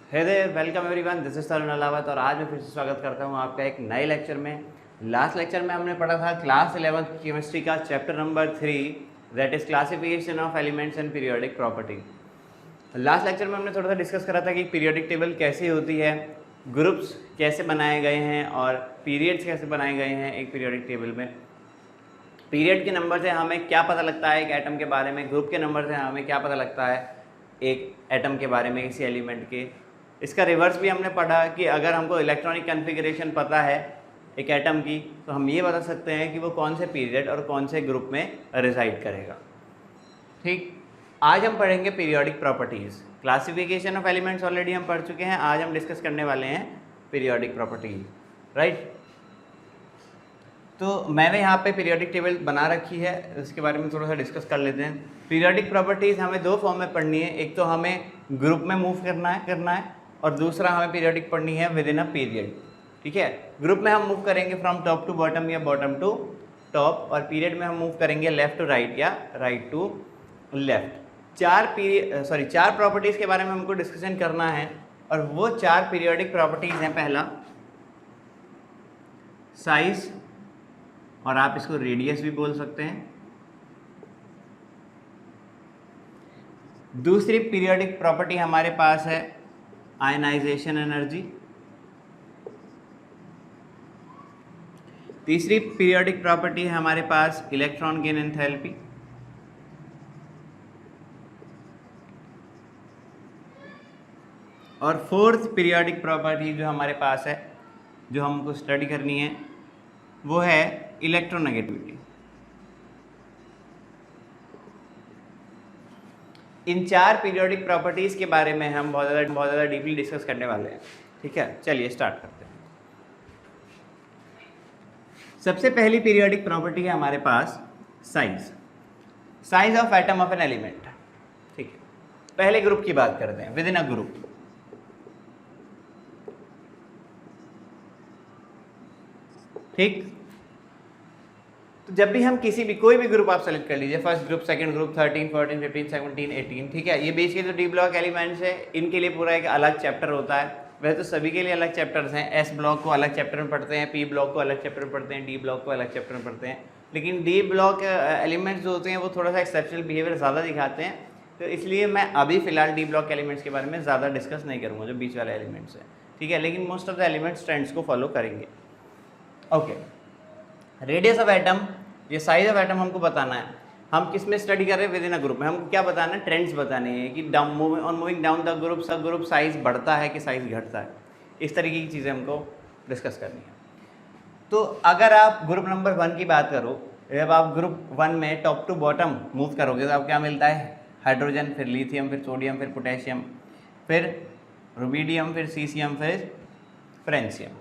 Hey there, welcome everyone, this is Tarun Alawat और आज मैं फिर से स्वागत करता हूं आपका एक नए लेक्चर में। लास्ट लेक्चर में हमने पढ़ा था क्लास 11 केमिस्ट्री का chapter number 3 that is classification of elements and periodic property. Last lecture में हमने थोड़ा सा डिस्कस करा था कि पीरियोडिक टेबल कैसी होती है, ग्रुप्स कैसे बनाए गए हैं और पीरियड्स कैसे बनाए गए हैं एक पीरियोडिक टेबल में। पीरियड के नंबर से हमें क्या पता लगता है एक एटम के बारे में, ग्रुप के नंबर से हमें क्या पता लगता है एक एटम के बारे में, किसी एलिमेंट के। इसका रिवर्स भी हमने पढ़ा कि अगर हमको इलेक्ट्रॉनिक कॉन्फ़िगरेशन पता है एक एटम की तो हम ये बता सकते हैं कि वो कौन से पीरियड और कौन से ग्रुप में रिसाइड करेगा। ठीक, आज हम पढ़ेंगे periodic properties. Classification of elements already हम पढ़ चुके हैं, आज हम डिस्कस करने वाले हैं पीरियोडिक प्रॉपर्टीज, राइट। तो मैंने यहाँ पे पीरियोडिक टेबल बना रखी है, इसके बारे में थोड़ा सा डिस्कस कर लेते हैं। पीरियोडिक प्रॉपर्टीज़ हमें दो फॉर्म में पढ़नी है, एक तो हमें ग्रुप में मूव करना है और दूसरा हमें पीरियोडिक पढ़नी है विद इन अ पीरियड। ठीक है, ग्रुप में हम मूव करेंगे फ्रॉम टॉप टू बॉटम या बॉटम टू टॉप, और पीरियड में हम मूव करेंगे लेफ्ट टू राइट या राइट टू लेफ्ट। चार प्रॉपर्टीज़ के बारे में हमको डिस्कशन करना है और वो चार पीरियोडिक प्रॉपर्टीज़ हैं। पहला साइज, और आप इसको रेडियस भी बोल सकते हैं। दूसरी पीरियोडिक प्रॉपर्टी हमारे पास है आयनाइजेशन एनर्जी। तीसरी पीरियोडिक प्रॉपर्टी है हमारे पास इलेक्ट्रॉन गेन एंथैल्पी। और फोर्थ पीरियोडिक प्रॉपर्टी जो हमारे पास है, जो हमको स्टडी करनी है, वो है इलेक्ट्रोनेगेटिविटी। इन चार पीरियोडिक प्रॉपर्टीज़ के बारे में हम बहुत ज़्यादा डीपली डिस्कस करने वाले हैं। ठीक है, चलिए स्टार्ट करते हैं। सबसे पहली पीरियोडिक प्रॉपर्टी है हमारे पास size. Size of atom of an element. ठीक है, पहले ग्रुप की बात करते हैं, विद इन अ ग्रुप। ठीक, तो जब भी हम कोई भी ग्रुप आप सेलेक्ट कर लीजिए, फर्स्ट ग्रुप, सेकंड ग्रुप, 13, 14, 15, 17, 18, ठीक है, ये बेसिकली जो डी ब्लॉक एलिमेंट्स है इनके लिए पूरा एक अलग चैप्टर होता है। वैसे तो सभी के लिए अलग चैप्टर्स हैं, एस ब्लॉक को अलग चैप्टर में पढ़ते हैं, पी ब्लॉक को अलग चैप्टर में पढ़ते हैं, डी ब्लॉक को अलग चैप्टर में पढ़ते हैं, लेकिन डी ब्लॉक एलिमेंट्स जो होते हैं वो थोड़ा सा एक्सेप्शनल बिहेवियर ज़्यादा दिखाते हैं, तो इसलिए मैं अभी फिलहाल डी ब्लॉक एलिमेंट्स के बारे में ज़्यादा डिस्कस नहीं करूँगा, जो बीच वाले एलिमेंट्स हैं। ठीक है, लेकिन most of the elements trends को फॉलो करेंगे। ओके, रेडियस ऑफ एटम, ये साइज ऑफ एटम हमको बताना है। हम किस में स्टडी कर रहे हैं, विद इन अ ग्रुप में। हमको क्या बताना है, ट्रेंड्स बताने हैं कि moving down the group size बढ़ता है कि साइज घटता है। इस तरीके की चीज़ें हमको डिस्कस करनी है। तो अगर आप ग्रुप नंबर 1 की बात करो, जब आप ग्रुप 1 में टॉप टू बॉटम मूव करोगे तो आपको क्या मिलता है, हाइड्रोजन, फिर लिथियम, फिर सोडियम, फिर पोटेशियम, फिर रुबिडियम, फिर सीसियम, फिर फ्रेंसियम।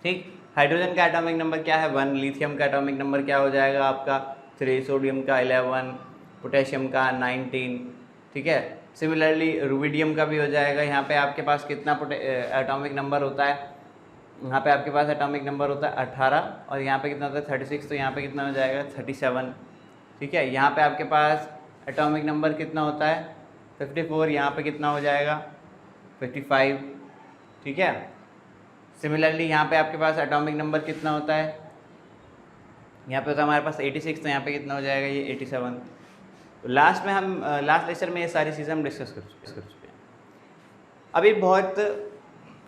ठीक, हाइड्रोजन का एटॉमिक नंबर क्या है, 1, लिथियम का एटॉमिक नंबर क्या हो जाएगा आपका 3, सोडियम का 11, पोटेशियम का 19। ठीक है, सिमिलरली रुबिडियम का भी हो जाएगा। यहाँ पे आपके पास कितना एटॉमिक नंबर होता है, यहाँ पे आपके पास एटॉमिक नंबर होता है 18, और यहाँ पे कितना होता है 36, तो यहाँ पे कितना हो जाएगा 37। ठीक है, यहाँ पे आपके पास एटॉमिक नंबर कितना होता है 54, यहाँ पे कितना हो जाएगा 55। ठीक है, सिमिलरली यहाँ पे आपके पास एटॉमिक नंबर कितना होता है, यहाँ पे होता है हमारे पास 86, तो यहाँ पे कितना हो जाएगा ये 87। तो लास्ट लेक्चर में ये सारी चीज़ें हम डिस्कस कर चुके हैं। अभी बहुत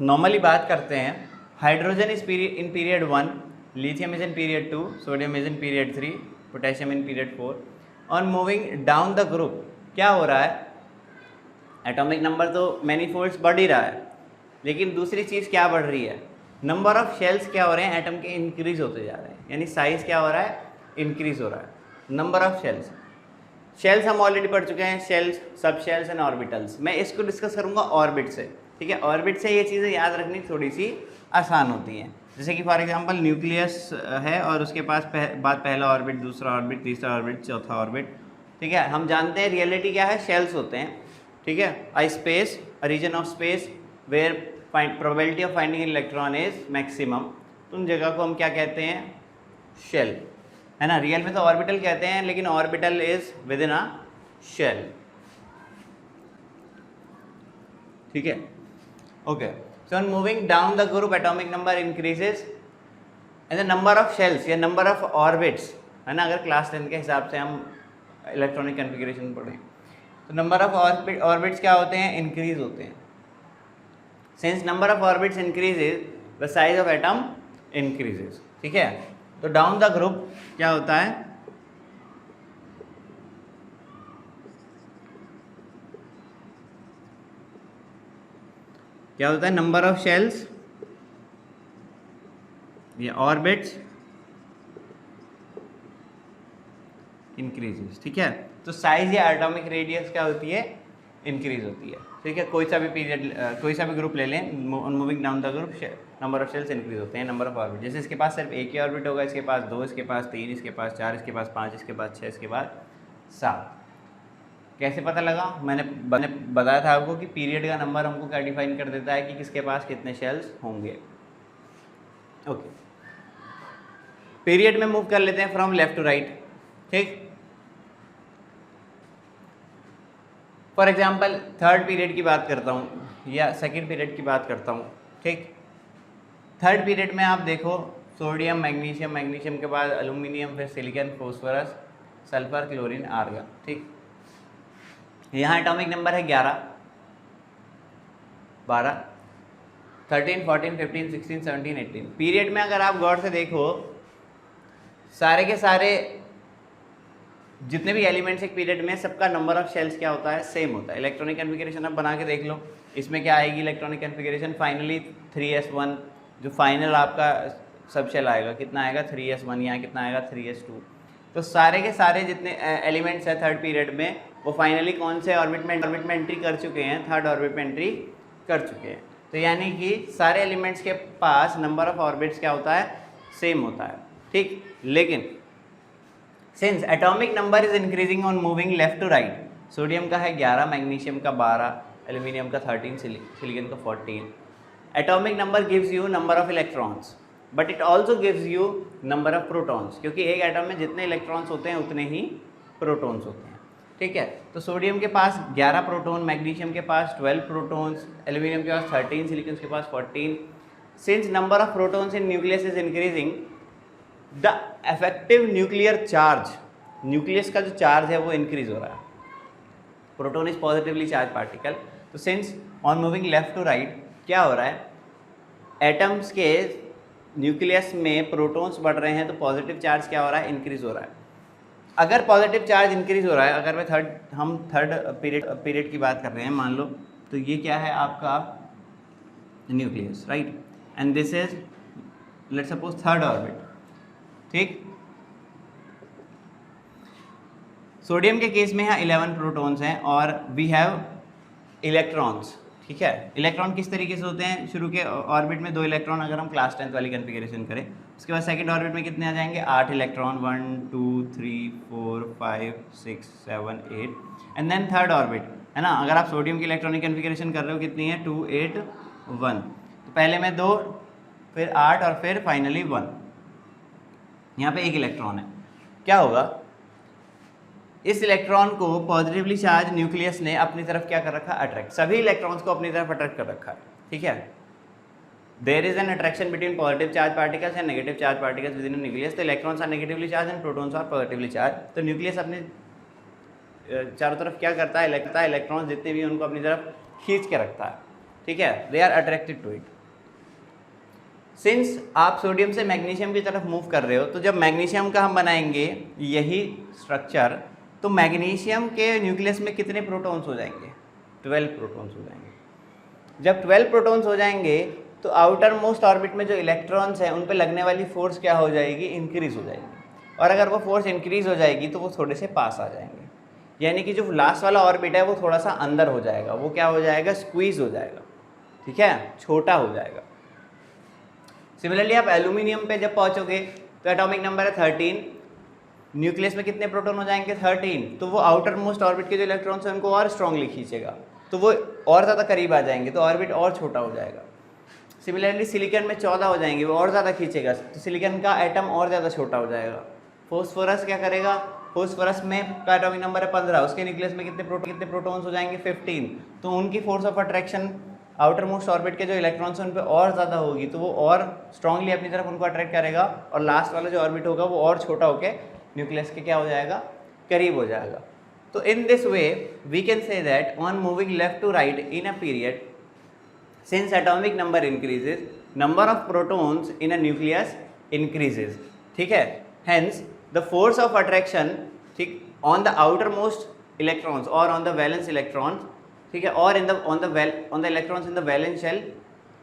नॉर्मली बात करते हैं, hydrogen is in period 1, lithium is in period 2, sodium is in period 3, potassium in period 4। On moving down the group क्या हो रहा है, एटॉमिक नंबर तो मैनीफोल्ड्स बढ़ ही रहा है, लेकिन दूसरी चीज़ क्या बढ़ रही है, नंबर ऑफ शेल्स क्या हो रहे हैं एटम के, इंक्रीज होते जा रहे हैं, यानी साइज क्या हो रहा है, इंक्रीज हो रहा है। नंबर ऑफ शेल्स हम ऑलरेडी पढ़ चुके हैं, शेल्स, सब शेल्स एंड ऑर्बिटल्स। मैं इसको डिस्कस करूंगा ऑर्बिट से। ठीक है, ऑर्बिट से ये चीज़ें याद रखनी थोड़ी सी आसान होती हैं। जैसे कि फॉर एग्जांपल न्यूक्लियस है और उसके पास बाद पहला ऑर्बिट, दूसरा ऑर्बिट, तीसरा ऑर्बिट, चौथा ऑर्बिट। ठीक है, हम जानते हैं रियलिटी क्या है, शेल्स होते हैं। ठीक है, a space, a region of space where probability of finding electron is maximum, तो उन जगह को हम क्या कहते हैं, शेल, है ना। रियल में तो ऑर्बिटल कहते हैं, लेकिन orbital is within a shell. ठीक है, okay. So on moving down the group atomic number increases and the number of shells या नंबर ऑफ ऑर्बिट्स, है ना, अगर क्लास 10 के हिसाब से हम इलेक्ट्रॉनिक कन्फिगरेशन पढ़ें तो नंबर ऑफ ऑर्बिट्स क्या होते हैं, इंक्रीज होते हैं। Since number of orbits increases the size of atom increases, ठीक है। तो डाउन द ग्रुप क्या होता है, क्या होता है, नंबर ऑफ शेल्स या ऑर्बिट्स इंक्रीजेस, ठीक है। तो साइज या एटॉमिक रेडियस क्या होती है, इंक्रीज होती है, ठीक है। कोई सा भी पीरियड, कोई सा भी ग्रुप ले लें, moving down the group number of shells increase होते हैं, नंबर ऑफ ऑर्बिट, जैसे इसके पास सिर्फ एक ही ऑर्बिट होगा, इसके पास 2, इसके पास 3, इसके पास 4, इसके पास 5, इसके पास 6, इसके बाद 7। कैसे पता लगा, मैंने बताया था आपको कि पीरियड का नंबर हमको क्या डिफाइन कर देता है कि किसके पास कितने शेल्स होंगे, ओके। पीरियड में मूव कर लेते हैं फ्रॉम लेफ्ट टू राइट, ठीक। फॉर एग्जाम्पल थर्ड पीरियड की बात करता हूँ या सेकेंड पीरियड की बात करता हूँ, ठीक। थर्ड पीरियड में आप देखो सोडियम, मैग्नीशियम, मैग्नीशियम के बाद एल्यूमिनियम, फिर silicon, phosphorus, sulphur, chlorine, argon, ठीक। यहाँ एटॉमिक नंबर है 11, 12, 13, 14, 15, 16, 17, 18। पीरियड में अगर आप गौर से देखो सारे के सारे जितने भी एलिमेंट्स एक पीरियड में, सबका नंबर ऑफ शेल्स क्या होता है, सेम होता है। इलेक्ट्रॉनिक कन्फिगरेशन आप बना के देख लो, इसमें क्या आएगी इलेक्ट्रॉनिक कन्फिगरेशन, फाइनली 3s1, जो फाइनल आपका सब शेल आएगा, कितना आएगा 3s1, यहाँ कितना आएगा 3s2। तो सारे के सारे जितने एलिमेंट्स हैं थर्ड पीरियड में, वो फाइनली कौन से ऑर्बिट में एंट्री कर चुके हैं, थर्ड ऑर्बिट में एंट्री कर चुके हैं। तो यानी कि सारे एलिमेंट्स के पास नंबर ऑफ ऑर्बिट्स क्या होता है, सेम होता है, ठीक। लेकिन since atomic number is increasing on moving left to right, sodium का है 11, मैग्नीशियम का 12, एल्यूमिनियम का 13, सिलिकॉन का 14, atomic number gives you number of electrons but it also gives you number of protons, क्योंकि एक एटम में जितने इलेक्ट्रॉन्स होते हैं उतने ही प्रोटॉन्स होते हैं, ठीक है। तो सोडियम के पास 11 प्रोटॉन, मैग्नीशियम के पास 12 प्रोटॉन्स, एल्यूमिनियम के पास 13, सिलिकॉन के पास 14। Since number of protons in nucleus is increasing, the effective nuclear charge, nucleus का जो चार्ज है वो इंक्रीज हो रहा है। Proton is positively charge particle, तो since on moving left to right क्या हो रहा है, एटम्स के न्यूक्लियस में प्रोटॉन्स बढ़ रहे हैं, तो पॉजिटिव चार्ज क्या हो रहा है, इंक्रीज हो रहा है। अगर पॉजिटिव चार्ज इंक्रीज हो रहा है, अगर हम थर्ड पीरियड की बात कर रहे हैं मान लो, तो ये क्या है आपका nucleus, right, and this is let's suppose third orbit, ठीक। सोडियम के केस में यहाँ 11 प्रोटॉन्स हैं और वी हैव इलेक्ट्रॉन्स, ठीक है। इलेक्ट्रॉन किस तरीके से होते हैं, शुरू के ऑर्बिट में 2 इलेक्ट्रॉन, अगर हम क्लास 10 वाली कन्फिगरेशन करें, उसके बाद सेकंड ऑर्बिट में कितने आ जाएंगे, 8 electron, 1 2 3 4 5 6 7 8, and then third orbit, है ना। अगर आप सोडियम की इलेक्ट्रॉनिक कन्फिगरेशन कर रहे हो, कितनी है 2 8 1, तो पहले में 2, फिर 8 और फिर फाइनली 1, यहाँ पे 1 इलेक्ट्रॉन है। क्या होगा, इस इलेक्ट्रॉन को पॉजिटिवली चार्ज न्यूक्लियस ने अपनी तरफ क्या कर रखा, अट्रैक्ट, सभी इलेक्ट्रॉन्स को अपनी तरफ अट्रैक्ट कर रखा है, ठीक है। There is an attraction between positive charge particles and negative charge particles within nucleus. तो electrons are negatively charge and protons are positively charge. तो न्यूक्लियस अपने चारों तरफ क्या करता है, इलेक्ट्रॉन्स जितने भी उनको अपनी तरफ खींच के रखता है, ठीक है, they are attracted to it. Since आप सोडियम से मैग्नीशियम की तरफ मूव कर रहे हो, तो जब मैग्नीशियम का हम बनाएंगे यही स्ट्रक्चर, तो मैग्नीशियम के न्यूक्लियस में कितने प्रोटॉन्स हो जाएंगे, 12 प्रोटॉन्स हो जाएंगे। जब 12 प्रोटॉन्स हो जाएंगे तो आउटर मोस्ट ऑर्बिट में जो इलेक्ट्रॉन्स हैं उन पे लगने वाली फोर्स क्या हो जाएगी, इंक्रीज हो जाएगी। और अगर वो फोर्स इंक्रीज हो जाएगी तो वो थोड़े से पास आ जाएंगे, यानी कि जो लास्ट वाला ऑर्बिट है वो थोड़ा सा अंदर हो जाएगा, वो क्या हो जाएगा, स्क्वीज हो जाएगा, ठीक है, छोटा हो जाएगा। सिमिलरली आप एल्यूमिनियम पे जब पहुंचोगे तो एटॉमिक नंबर है 13, न्यूक्लियस में कितने प्रोटॉन हो जाएंगे 13, तो वो आउटर मोस्ट ऑर्बिट के जो इलेक्ट्रॉन्स हैं उनको और स्ट्रांगली खींचेगा, तो वो और ज़्यादा करीब आ जाएंगे, तो ऑर्बिट और छोटा हो जाएगा। सिमिलरली सिलिकॉन में 14 हो जाएंगे, वो और ज़्यादा खींचेगा, तो सिलिकॉन का एटम और ज़्यादा छोटा हो जाएगा। फॉस्फोरस क्या करेगा, फॉस्फोरस में का एटॉमिक नंबर है 15, उसके न्यूक्लियस में कितने प्रोटॉन्स हो जाएंगे 15, तो उनकी force of attraction outer most orbit के जो इलेक्ट्रॉन्स हैं उन पे और ज़्यादा होगी, तो वो और स्ट्रांगली अपनी तरफ उनको अट्रैक्ट करेगा और लास्ट वाला जो ऑर्बिट होगा वो और छोटा होके न्यूक्लियस के क्या हो जाएगा, करीब हो जाएगा। तो in this way we can say that on moving left to right in a period, since atomic number increases, number of protons in a nucleus increases, ठीक है। Hence the force of attraction, ठीक, on the outer most electrons और on the valence electrons, ठीक है, और on the electrons in the valence shell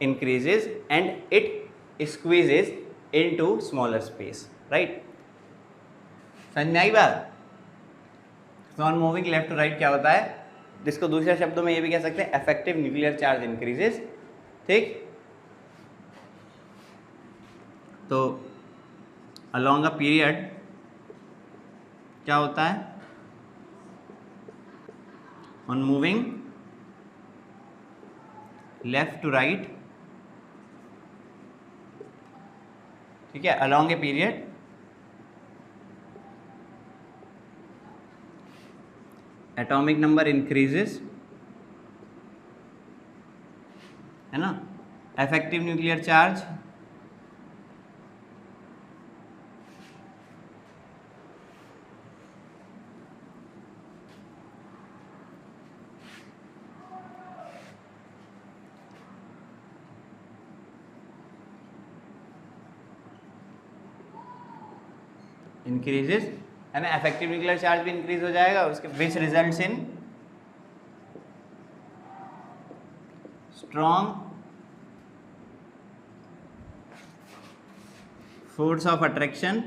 increases and it squeezes into smaller space, right. समझ में आई बात? तो on moving left to right क्या होता है, जिसको दूसरे शब्दों में ये भी कह सकते हैं इफेक्टिव न्यूक्लियर चार्ज इंक्रीजेज, ठीक। तो अलोंग अ पीरियड क्या होता है, on moving left to right, ठीक है, along a period atomic number increases, है ना, इफेक्टिव न्यूक्लियर चार्ज इंक्रीजेस, है ना, इफेक्टिव न्यूक्लियर चार्ज भी इंक्रीज हो जाएगा, उसके which results in strong force of attraction,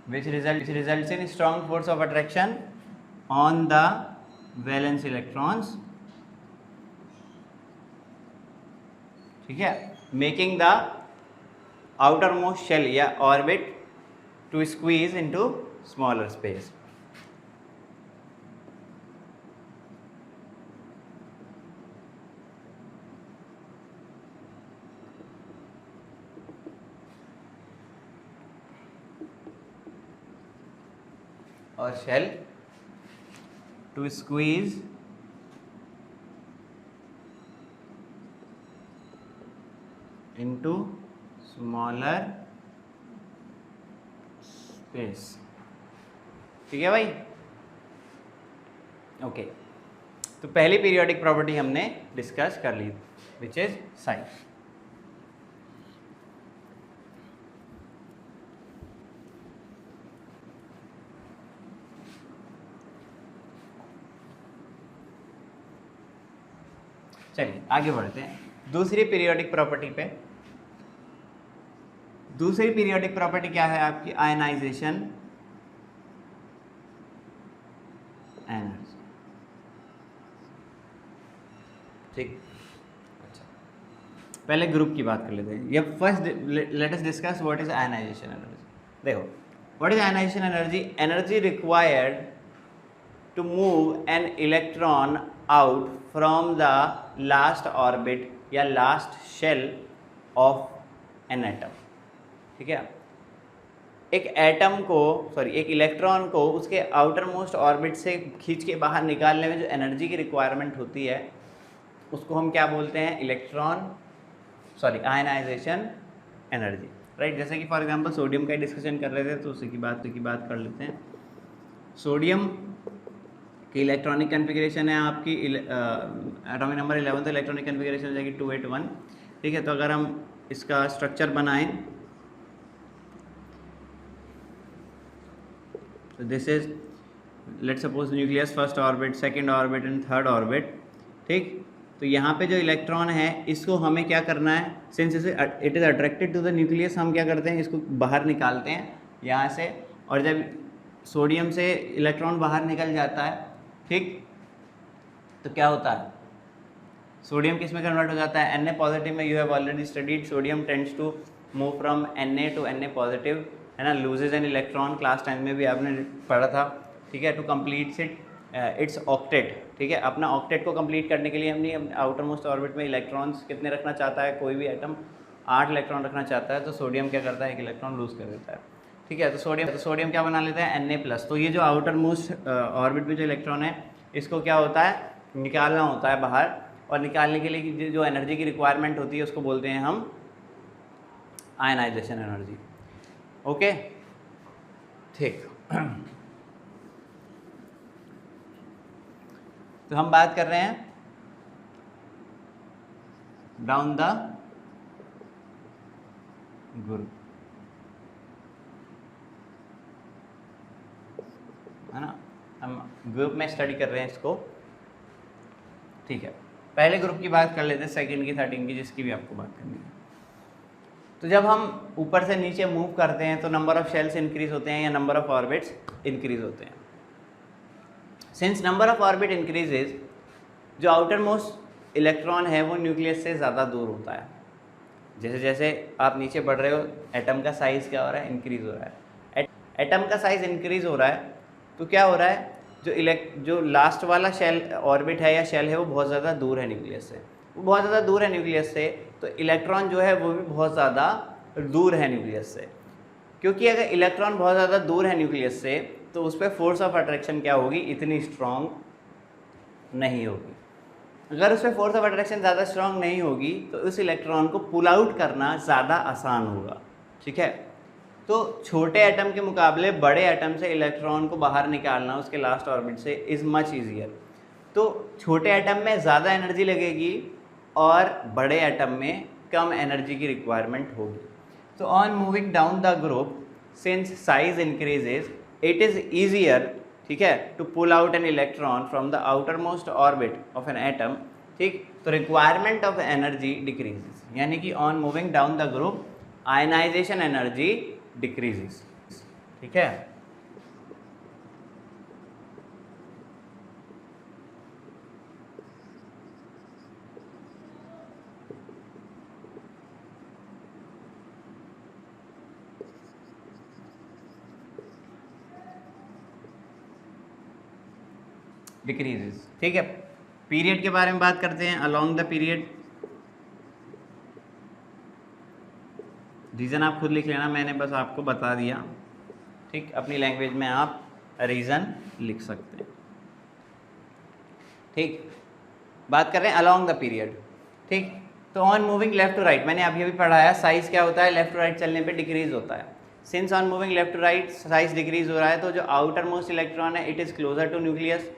which results in strong force of attraction on the valence electrons, ठीक है, making the outermost shell या orbit to squeeze into smaller space। और shell to squeeze into smaller space, ठीक है भाई, okay. तो पहली periodic property हमने डिस्कस कर ली, विच इज साइज। चलिए आगे बढ़ते हैं दूसरी पीरियोडिक प्रॉपर्टी पे। दूसरी पीरियोडिक प्रॉपर्टी क्या है आपकी, आयनाइजेशन एनर्जी, ठीक। अच्छा, पहले ग्रुप की बात कर लेते हैं। ये first let us discuss what is ionization energy. देखो, what is ionization energy, energy required to move an electron out from the last orbit या last shell of an atom, ठीक है। एक एटम को एक इलेक्ट्रॉन को उसके आउटर मोस्ट ऑर्बिट से खींच के बाहर निकालने में जो एनर्जी की रिक्वायरमेंट होती है उसको हम क्या बोलते हैं, आयनाइजेशन एनर्जी, राइट। जैसे कि फॉर एग्जांपल सोडियम का डिस्कशन कर रहे थे तो उसी की बात कर लेते हैं। सोडियम की इलेक्ट्रॉनिक कन्फिग्रेशन है आपकी एटॉमिक नंबर 11, तो इलेक्ट्रॉनिक कन्फिग्रेशन हो जाएगी 281, ठीक है। तो अगर हम इसका स्ट्रक्चर बनाएं तो this is let suppose nucleus, first orbit, second orbit and third orbit, ठीक। तो यहाँ पे जो इलेक्ट्रॉन है इसको हमें क्या करना है, since it is attracted to the nucleus, हम क्या करते हैं इसको बाहर निकालते हैं यहाँ से, और जब सोडियम से इलेक्ट्रॉन बाहर निकल जाता है, ठीक, तो क्या होता है, सोडियम किस में कन्वर्ट हो जाता है, Na पॉजिटिव में। You have already studied sodium tends to move from Na to Na positive, है ना, लूजेज एन इलेक्ट्रॉन, क्लास 10 में भी आपने पढ़ा था, ठीक है। टू कंप्लीट इट्स ऑक्टेट, ठीक है। अपना ऑक्टेट को कंप्लीट करने के लिए हमने आउटर मोस्ट ऑर्बिट में इलेक्ट्रॉन्स कितने रखना चाहता है कोई भी एटम, 8 इलेक्ट्रॉन रखना चाहता है तो सोडियम क्या करता है, 1 इलेक्ट्रॉन लूज़ कर देता है। ठीक है, तो सोडियम क्या बना लेता है, Na+। तो ये जो आउटर मोस्ट ऑर्बिट में जो इलेक्ट्रॉन है इसको क्या होता है, निकालना होता है बाहर, और निकालने के लिए जो एनर्जी की रिक्वायरमेंट होती है उसको बोलते हैं हम आयनाइजेशन एनर्जी। ओके, ठीक। तो हम बात कर रहे हैं डाउन द ग्रुप, है ना, हम ग्रुप में स्टडी कर रहे हैं इसको। ठीक है, पहले ग्रुप की बात कर लेते हैं, सेकंड की, 13 की, जिसकी भी आपको बात करनी है। तो जब हम ऊपर से नीचे मूव करते हैं तो नंबर ऑफ शेल्स इंक्रीज होते हैं या नंबर ऑफ ऑर्बिट्स इंक्रीज होते हैं। Since number of orbit increases, जो आउटर मोस्ट इलेक्ट्रॉन है वो न्यूक्लियस से ज़्यादा दूर होता है। जैसे जैसे आप नीचे बढ़ रहे हो एटम का साइज़ क्या हो रहा है, इंक्रीज़ हो रहा है। एटम का साइज़ इंक्रीज़ हो रहा है तो क्या हो रहा है, जो लास्ट वाला शेल ऑर्बिट है या शेल है वो बहुत ज़्यादा दूर है न्यूक्लियस से, वो बहुत ज़्यादा दूर है न्यूक्लियस से, तो इलेक्ट्रॉन जो है वो भी बहुत ज़्यादा दूर है न्यूक्लियस से। क्योंकि अगर इलेक्ट्रॉन बहुत ज़्यादा दूर है न्यूक्लियस से तो उस पर फोर्स ऑफ अट्रैक्शन क्या होगी, इतनी स्ट्रॉन्ग नहीं होगी। अगर उस पर फोर्स ऑफ अट्रैक्शन ज़्यादा स्ट्रॉन्ग नहीं होगी तो उस इलेक्ट्रॉन को पुल आउट करना ज़्यादा आसान होगा। ठीक है, तो छोटे एटम के मुकाबले बड़े एटम से इलेक्ट्रॉन को बाहर निकालना उसके लास्ट ऑर्बिट से इज़ मच ईजियर। तो छोटे एटम में ज़्यादा एनर्जी लगेगी और बड़े एटम में कम एनर्जी की रिक्वायरमेंट होगी। तो on moving down the group, since size increases, it is easier, ठीक है, to pull out an electron from the outer most orbit of an atom. ठीक, तो रिक्वायरमेंट ऑफ एनर्जी डिक्रीजेस, यानी कि on moving down the group ionisation energy decreases. ठीक है, decreases. ठीक है, पीरियड के बारे में बात करते हैं। अलोंग द पीरियड, रीज़न आप खुद लिख लेना, मैंने बस आपको बता दिया। ठीक, अपनी लैंग्वेज में आप रीज़न लिख सकते हैं। ठीक, बात कर रहे हैं अलोंग द पीरियड। ठीक, तो on moving left to right, मैंने अभी पढ़ाया साइज़ क्या होता है, लेफ्ट टू राइट चलने पे डिक्रीज़ होता है। Since on moving left to right size decrease हो रहा है तो जो आउटर मोस्ट इलेक्ट्रॉन है it is closer to nucleus.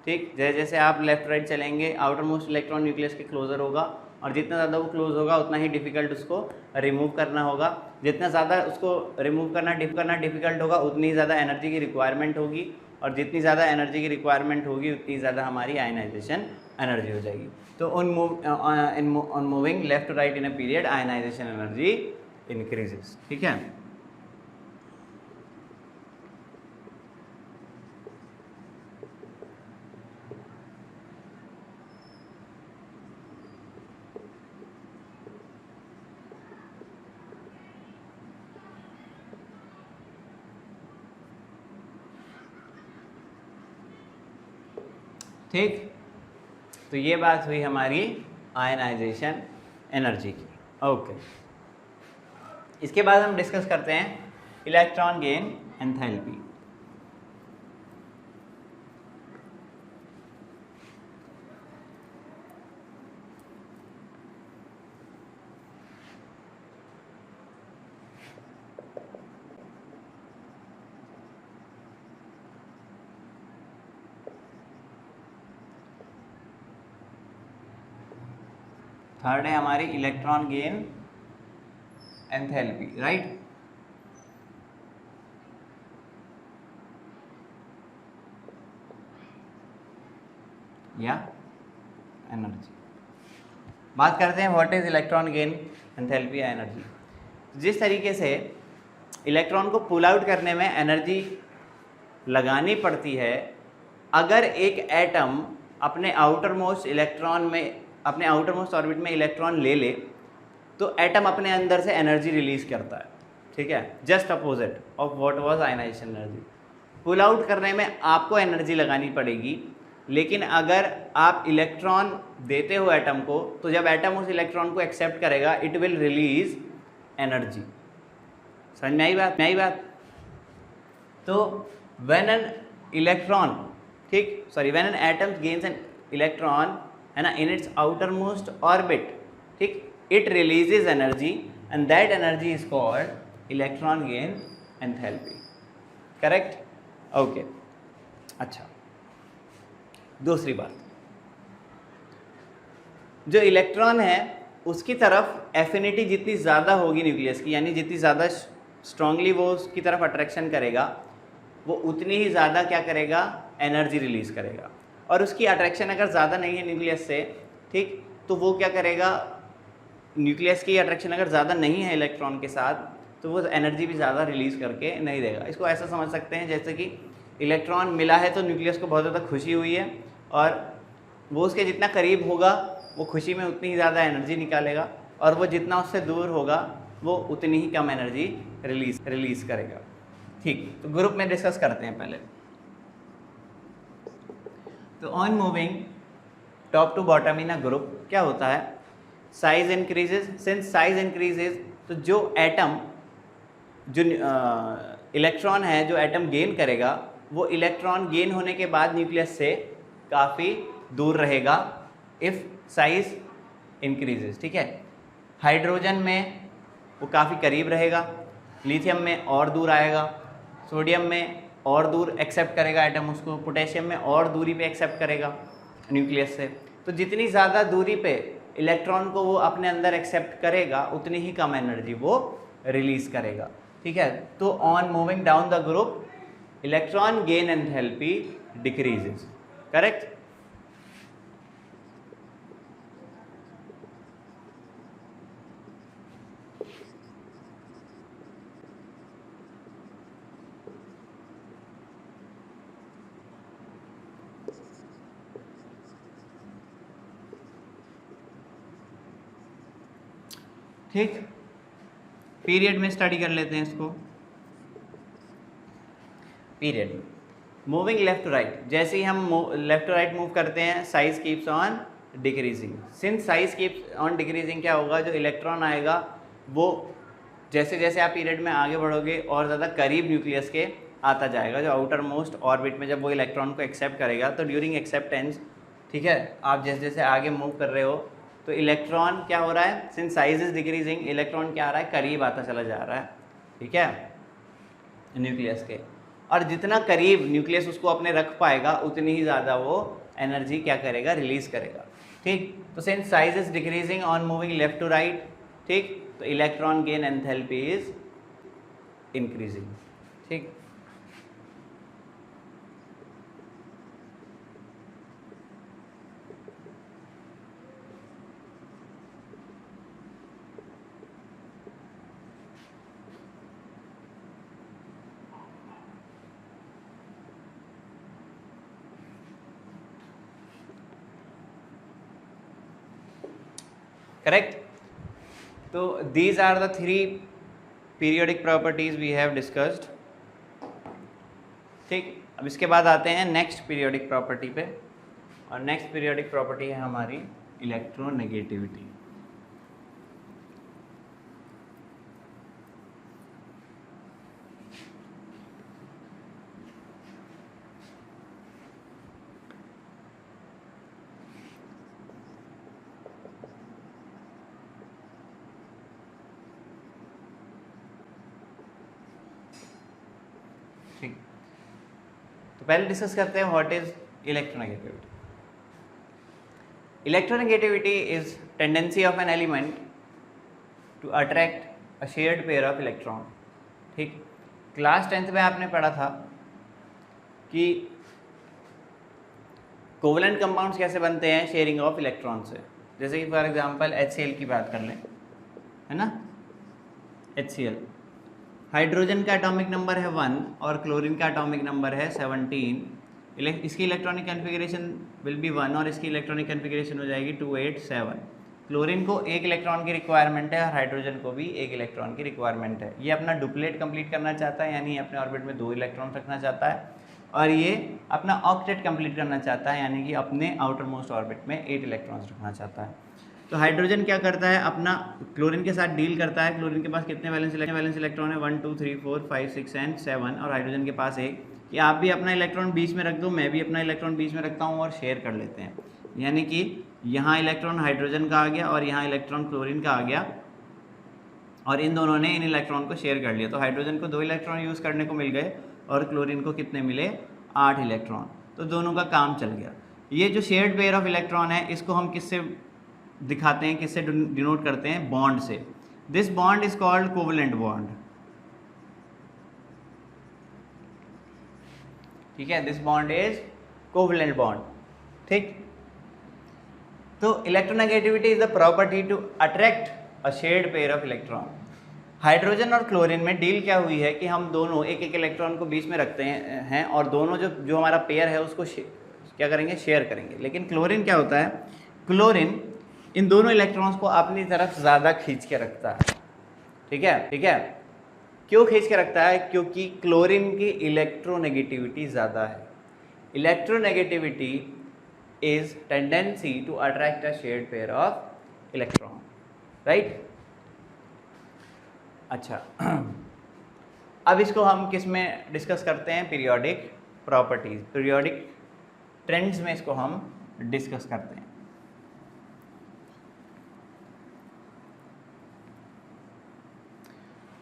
ठीक, जैसे जैसे आप लेफ्ट राइट चलेंगे आउटर मोस्ट इलेक्ट्रॉन न्यूक्लियस के क्लोजर होगा, और जितना ज़्यादा वो क्लोज होगा उतना ही डिफ़िकल्ट उसको रिमूव करना होगा। जितना ज़्यादा उसको रिमूव करना डिफ़िकल्ट होगा उतनी ज़्यादा एनर्जी की रिक्वायरमेंट होगी, और जितनी ज़्यादा एनर्जी की रिक्वायरमेंट होगी उतनी ज़्यादा हमारी आयनाइजेशन एनर्जी हो जाएगी। तो on moving left to right in a period ionisation energy increases. ठीक है, ठीक, तो ये बात हुई हमारी आयनाइजेशन एनर्जी की। ओके, इसके बाद हम डिस्कस करते हैं इलेक्ट्रॉन गेन एंथैल्पी। थर्ड है हमारी इलेक्ट्रॉन गेन एंथैल्पी, राइट। या एनर्जी। बात करते हैं what is electron gain enthalpy या एनर्जी। जिस तरीके से इलेक्ट्रॉन को पुल आउट करने में एनर्जी लगानी पड़ती है, अगर एक एटम अपने आउटर मोस्ट ऑर्बिट में इलेक्ट्रॉन ले ले तो एटम अपने अंदर से एनर्जी रिलीज करता है। ठीक है, just opposite of what was ionisation energy. Pull out करने में आपको एनर्जी लगानी पड़ेगी, लेकिन अगर आप इलेक्ट्रॉन देते हो एटम को, तो जब एटम उस इलेक्ट्रॉन को एक्सेप्ट करेगा इट विल रिलीज एनर्जी। समझ में आई बात? तो व्हेन एन इलेक्ट्रॉन, ठीक, sorry, when an atom gains an electron, है ना, in its outer most orbit, ठीक, it releases energy and that energy is called electron gain enthalpy. Correct? Okay. अच्छा, दूसरी बात, जो इलेक्ट्रॉन है उसकी तरफ एफिनिटी जितनी ज़्यादा होगी न्यूक्लियस की, यानी जितनी ज़्यादा स्ट्रांगली वो उसकी तरफ अट्रैक्शन करेगा, वो उतनी ही ज़्यादा क्या करेगा, एनर्जी रिलीज करेगा। और उसकी अट्रैक्शन अगर ज़्यादा नहीं है न्यूक्लियस से, ठीक, तो वो क्या करेगा, न्यूक्लियस की अट्रैक्शन अगर ज़्यादा नहीं है इलेक्ट्रॉन के साथ, तो वो एनर्जी भी ज़्यादा रिलीज़ करके नहीं देगा। इसको ऐसा समझ सकते हैं जैसे कि इलेक्ट्रॉन मिला है तो न्यूक्लियस को बहुत ज़्यादा खुशी हुई है, और वो उसके जितना करीब होगा वो खुशी में उतनी ही ज़्यादा एनर्जी निकालेगा, और वो जितना उससे दूर होगा वो उतनी ही कम एनर्जी रिलीज़ करेगा। ठीक, तो ग्रुप में डिस्कस करते हैं पहले। तो on moving top to bottom in a group क्या होता है, size increases. Since size increases, तो जो एटम, जो इलेक्ट्रॉन है जो एटम गेन करेगा, वो इलेक्ट्रॉन गेन होने के बाद न्यूक्लियस से काफ़ी दूर रहेगा इफ़ साइज इंक्रीजेज। ठीक है, हाइड्रोजन में वो काफ़ी करीब रहेगा, लिथियम में और दूर आएगा, सोडियम में और दूर एक्सेप्ट करेगा एटम उसको, पोटेशियम में और दूरी पे एक्सेप्ट करेगा न्यूक्लियस से। तो जितनी ज़्यादा दूरी पे इलेक्ट्रॉन को वो अपने अंदर एक्सेप्ट करेगा उतनी ही कम एनर्जी वो रिलीज़ करेगा। ठीक है, तो on moving down the group electron gain enthalpy decreases. Correct? ठीक, पीरियड में स्टडी कर लेते हैं इसको। Period moving left to right, जैसे ही हम लेफ्ट टू राइट मूव करते हैं size keeps on decreasing. Since size keeps on decreasing, क्या होगा, जो इलेक्ट्रॉन आएगा वो जैसे जैसे आप पीरियड में आगे बढ़ोगे और ज़्यादा करीब न्यूक्लियस के आता जाएगा, जो आउटर मोस्ट ऑर्बिट में जब वो इलेक्ट्रॉन को एक्सेप्ट करेगा। तो ड्यूरिंग एक्सेप्टेंस, ठीक है, आप जैसे जैसे आगे मूव कर रहे हो तो इलेक्ट्रॉन क्या हो रहा है, since size is decreasing, electron क्या आ रहा है, करीब आता चला जा रहा है। ठीक है, न्यूक्लियस के, और जितना करीब न्यूक्लियस उसको अपने रख पाएगा उतनी ही ज़्यादा वो एनर्जी क्या करेगा, रिलीज करेगा। ठीक, तो since size is decreasing on moving left to right, ठीक, तो electron gain enthalpy is increasing. ठीक, correct? So these are the three periodic properties we have discussed. ठीक, अब इसके बाद आते हैं नेक्स्ट पीरियोडिक प्रॉपर्टी पे, और नेक्स्ट पीरियोडिक प्रॉपर्टी है हमारी इलेक्ट्रोनेगेटिविटी। तो पहले डिस्कस करते हैं what is electronegativity. Electronegativity is tendency of an element to attract a shared pair of electron. ठीक, क्लास 10th में आपने पढ़ा था कि कोवलेंट कंपाउंड्स कैसे बनते हैं, शेयरिंग ऑफ इलेक्ट्रॉन से। जैसे कि फॉर एग्जांपल HCl की बात कर लें, है ना, HCl, हाइड्रोजन का एटॉमिक नंबर है 1 और क्लोरीन का एटॉमिक नंबर है 17। इसकी इलेक्ट्रॉनिक कन्फिगरेशन विल बी 1 और इसकी इलेक्ट्रॉनिक कन्फिगरेशन हो जाएगी 287। क्लोरीन को एक इलेक्ट्रॉन की रिक्वायरमेंट है और हाइड्रोजन को भी एक इलेक्ट्रॉन की रिक्वायरमेंट है। ये अपना डुप्लेट कंप्लीट करना चाहता है, यानी अपने ऑर्बिट में 2 इलेक्ट्रॉन रखना चाहता है, और ये अपना ऑक्टेट कंप्लीट करना चाहता है, यानी कि अपने आउटर मोस्ट ऑर्बिट में 8 इलेक्ट्रॉन्स रखना चाहता है। तो हाइड्रोजन क्या करता है, अपना क्लोरीन के साथ डील करता है। क्लोरीन के पास कितने वैलेंस इलेक्ट्रॉन है, 1 2 3 4 5 6 एंड 7, और हाइड्रोजन के पास एक, कि आप भी अपना इलेक्ट्रॉन बीच में रख दो, मैं भी अपना इलेक्ट्रॉन बीच में रखता हूँ और शेयर कर लेते हैं। यानी कि यहाँ इलेक्ट्रॉन हाइड्रोजन का आ गया और यहाँ इलेक्ट्रॉन क्लोरीन का आ गया, और इन दोनों ने इन इलेक्ट्रॉन को शेयर कर लिया। तो हाइड्रोजन को 2 इलेक्ट्रॉन यूज़ करने को मिल गए और क्लोरीन को कितने मिले, 8 इलेक्ट्रॉन। तो दोनों का काम चल गया। ये जो शेयर्ड पेयर ऑफ इलेक्ट्रॉन है, इसको हम किससे दिखाते हैं, किससे डिनोट करते हैं, बॉन्ड से। This bond is called covalent bond. ठीक है, this bond is covalent bond. ठीक, तो electronegativity is the property to attract a shared pair of electron. Hydrogen और क्लोरीन में डील क्या हुई है कि हम दोनों एक एक इलेक्ट्रॉन को बीच में रखते हैं और दोनों जो हमारा पेयर है उसको क्या करेंगे, शेयर करेंगे। लेकिन क्लोरीन क्या होता है, क्लोरीन इन दोनों इलेक्ट्रॉन्स को अपनी तरफ ज़्यादा खींच के रखता है। ठीक है, क्यों खींच के रखता है, क्योंकि क्लोरीन की इलेक्ट्रोनेगेटिविटी ज़्यादा है। Electronegativity is tendency to attract a shared pair of electron, right. अच्छा, अब इसको हम किस में डिस्कस करते हैं, पीरियोडिक प्रॉपर्टीज, पीरियोडिक ट्रेंड्स में इसको हम डिस्कस करते हैं।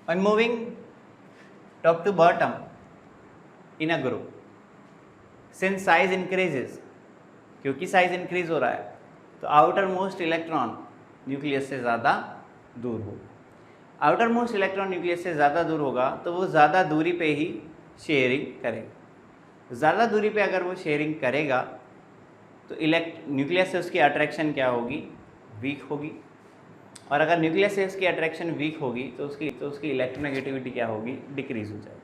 On moving top to bottom in a group, since size increases, क्योंकि साइज इंक्रीज हो रहा है तो आउटर मोस्ट इलेक्ट्रॉन न्यूक्लियस से ज़्यादा दूर होगा। आउटर मोस्ट इलेक्ट्रॉन न्यूक्लियस से ज़्यादा दूर होगा तो वो ज़्यादा दूरी पे ही शेयरिंग करेगा। ज़्यादा दूरी पे अगर वो शेयरिंग करेगा तो न्यूक्लियस से उसकी अट्रैक्शन क्या होगी, वीक होगी। और अगर न्यूक्लियस से उसकी अट्रैक्शन वीक होगी तो उसकी इलेक्ट्रोनेगेटिविटी क्या होगी, डिक्रीज हो जाएगी।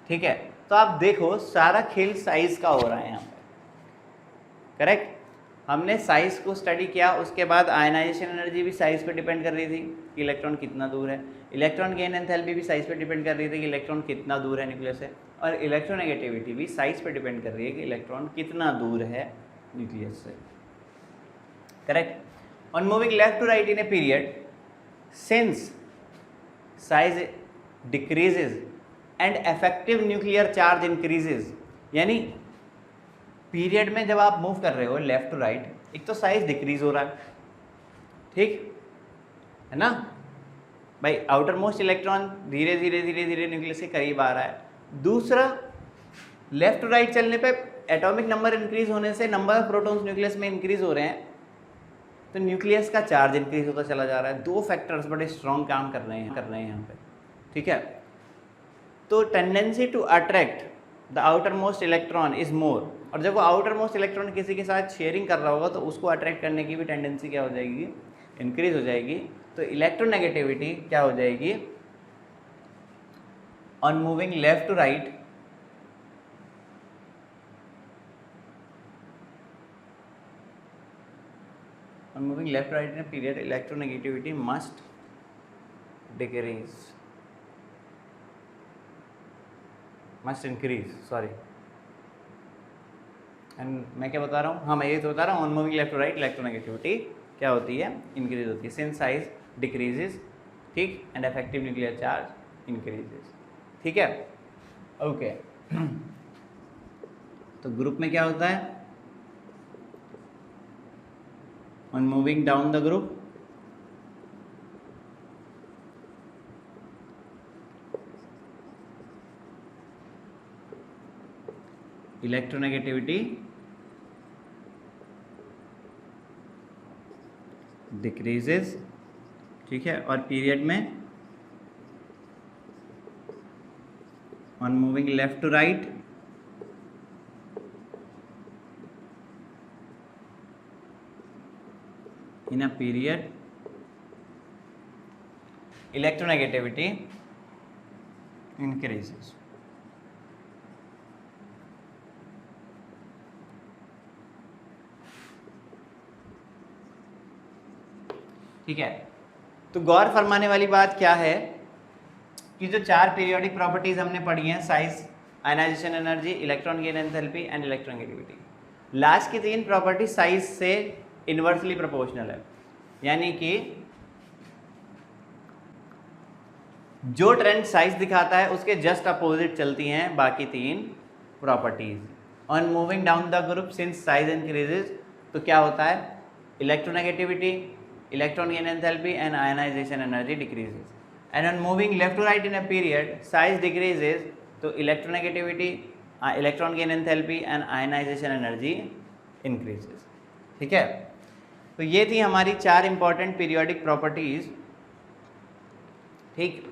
ठीक है, तो आप देखो सारा खेल साइज का हो रहा है यहाँ पे, करेक्ट। हमने साइज को स्टडी किया, उसके बाद आयनाइजेशन एनर्जी भी साइज पे डिपेंड कर रही थी कि इलेक्ट्रॉन कितना दूर है। इलेक्ट्रॉन गेन एंथैल्पी भी साइज पे डिपेंड कर रही थी कि इलेक्ट्रॉन कितना दूर है न्यूक्लियस से। और इलेक्ट्रोनेगेटिविटी भी साइज पे डिपेंड कर रही है कि इलेक्ट्रॉन कितना दूर है न्यूक्लियस से, correct. On moving left to right in a period, since size decreases and effective nuclear charge increases, यानी पीरियड में जब आप मूव कर रहे हो लेफ्ट टू राइट, एक तो साइज डिक्रीज हो रहा है, ठीक है ना भाई, आउटर मोस्ट इलेक्ट्रॉन धीरे धीरे धीरे धीरे न्यूक्लियस के करीब आ रहा है। दूसरा, लेफ्ट टू राइट चलने पे एटॉमिक नंबर इंक्रीज होने से नंबर ऑफ प्रोटॉन्स न्यूक्लियस में इंक्रीज हो रहे हैं, तो न्यूक्लियस का चार्ज इंक्रीज होता चला जा रहा है। दो फैक्टर्स बड़े स्ट्रॉन्ग काम कर रहे हैं यहाँ पे, ठीक है। तो tendency to attract the outer most electron is more, और जब वो आउटर मोस्ट इलेक्ट्रॉन किसी के साथ शेयरिंग कर रहा होगा तो उसको अट्रैक्ट करने की भी टेंडेंसी क्या हो जाएगी, इंक्रीज हो जाएगी। तो इलेक्ट्रोनेगेटिविटी क्या हो जाएगी, on moving left to right on moving left to right in a period, electronegativity must decrease, must increase, sorry। And मैं क्या बता रहा हूँ, हाँ मैं ये तो बता रहा हूँ, on moving left to right electronegativity क्या होती है, इंक्रीज होती है, सिंस साइज डिक्रीजेस, ठीक, and effective nuclear charge increases, ठीक है, ओके। तो ग्रुप में क्या होता है, on moving down the group, electronegativity decreases, ठीक है। और पीरियड में on moving left to right in a period, electronegativity increases, ठीक है। तो गौर फरमाने वाली बात क्या है कि जो चार पीरियोडिक प्रॉपर्टीज हमने पढ़ी हैं, size ionisation energy, electron gain enthalpy and electronegativity. Last की 3 प्रॉपर्टी साइज से इन्वर्सली प्रोपोर्शनल है, यानी कि जो ट्रेंड साइज दिखाता है उसके जस्ट अपोजिट चलती हैं बाकी 3 properties. On moving down the group since size increases, तो क्या होता है, electronegativity, electron gain enthalpy and ionization energy decreases. And on moving left to right in a period size decreases, तो electronegativity, electron gain enthalpy and ionization energy increases. ठीक है, तो ये थी हमारी 4 इंपॉर्टेंट पीरियोडिक प्रॉपर्टीज। ठीक,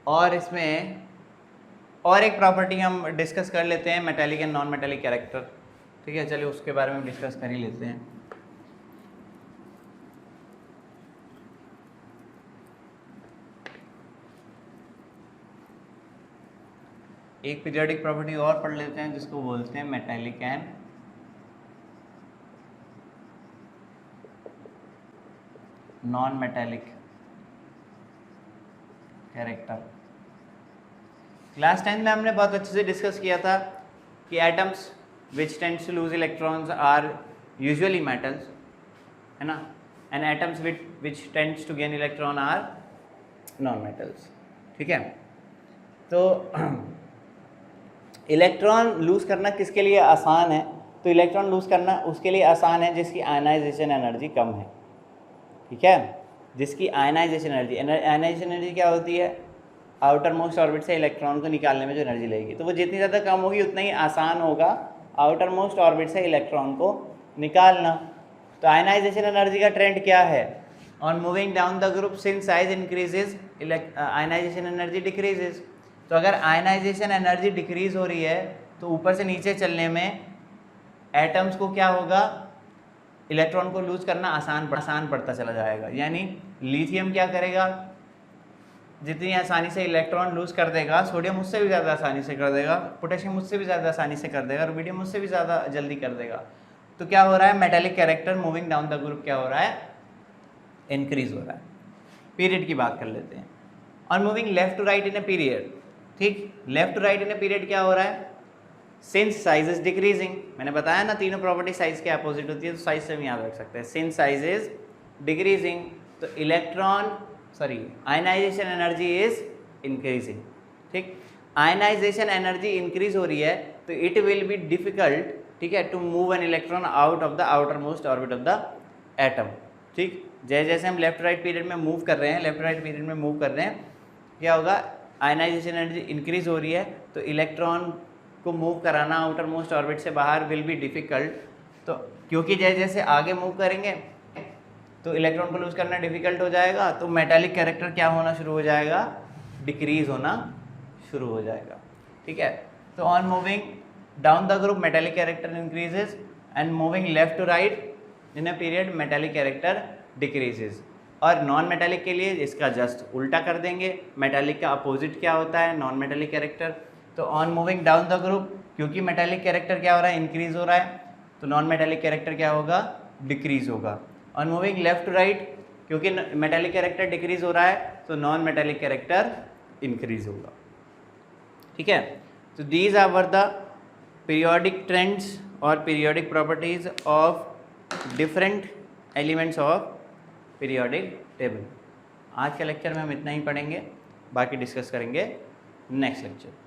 और इसमें और एक प्रॉपर्टी हम डिस्कस कर लेते हैं, metallic and non metallic character. ठीक है, चलिए उसके बारे में डिस्कस कर ही लेते हैं। एक पीरियोडिक प्रॉपर्टी और पढ़ लेते हैं जिसको बोलते हैं metallic and non metallic character. Class 10 में हमने बहुत अच्छे से डिस्कस किया था कि atoms which tends to lose electrons are usually metals, है ना, and atoms which tends to gain electron are non metals. ठीक है, तो इलेक्ट्रॉन लूज करना किसके लिए आसान है, तो इलेक्ट्रॉन लूज करना उसके लिए आसान है जिसकी आयनाइजेशन एनर्जी कम है। ठीक है, जिसकी आयनाइजेशन एनर्जी क्या होती है, आउटर मोस्ट ऑर्बिट से इलेक्ट्रॉन को निकालने में जो एनर्जी लगेगी, तो वो जितनी ज़्यादा कम होगी उतना ही आसान होगा आउटर मोस्ट ऑर्बिट से इलेक्ट्रॉन को निकालना। तो आयनाइजेशन एनर्जी का ट्रेंड क्या है, on moving down the group since size increases ionisation energy decreases. तो अगर आयनाइजेशन एनर्जी डिक्रीज हो रही है तो ऊपर से नीचे चलने में एटम्स को क्या होगा, इलेक्ट्रॉन को लूज करना आसान पड़ता चला जाएगा। यानी लिथियम क्या करेगा, जितनी आसानी से इलेक्ट्रॉन लूज कर देगा, सोडियम उससे भी ज़्यादा आसानी से कर देगा, पोटेशियम उससे भी ज़्यादा आसानी से कर देगा, रुबिडियम उससे भी ज़्यादा जल्दी कर देगा। तो क्या हो रहा है, metallic character moving down the group क्या हो रहा है, इंक्रीज हो रहा है। पीरियड की बात कर लेते हैं, और moving left to right in a period. ठीक, left to right in a period क्या हो रहा है, सिंस साइज इज डिक्रीजिंग। मैंने बताया ना तीनों प्रॉपर्टी साइज के अपोजिट होती है, तो साइज से हम याद रख सकते हैं। सिंस साइज इज डिक्रीजिंग, तो आयनाइजेशन एनर्जी इज इंक्रीजिंग। ठीक, आयनाइजेशन एनर्जी इंक्रीज हो रही है तो इट विल बी डिफिकल्ट, ठीक है, to move an electron out of the outer most orbit of the atom. ठीक, जैसे जैसे हम लेफ्ट राइट पीरियड में मूव कर रहे हैं, क्या होगा, आयनाइजेशन एनर्जी इंक्रीज हो रही है तो इलेक्ट्रॉन को मूव कराना आउटर मोस्ट ऑर्बिट से बाहर विल बी डिफ़िकल्ट। तो क्योंकि जैसे जैसे आगे मूव करेंगे तो इलेक्ट्रॉन को लूज करना डिफ़िकल्ट हो जाएगा, तो मेटालिक कैरेक्टर क्या होना शुरू हो जाएगा, डिक्रीज होना शुरू हो जाएगा। ठीक है, तो on moving down the group metallic character increases and moving left to right in a period metallic character decreases. और नॉन मेटालिक के लिए इसका जस्ट उल्टा कर देंगे, मेटालिक का अपोजिट क्या होता है, नॉन मेटालिक कैरेक्टर। तो on moving down the group, क्योंकि मेटालिक कैरेक्टर क्या हो रहा है, इंक्रीज हो रहा है, तो नॉन मेटालिक कैरेक्टर क्या होगा, डिक्रीज होगा। On moving left to right, क्योंकि मेटालिक कैरेक्टर डिक्रीज हो रहा है तो नॉन मेटालिक कैरेक्टर इंक्रीज होगा। ठीक है, तो these are the periodic trends और periodic properties of different elements of periodic table. आज के लेक्चर में हम इतना ही पढ़ेंगे, बाकी डिस्कस करेंगे नेक्स्ट लेक्चर।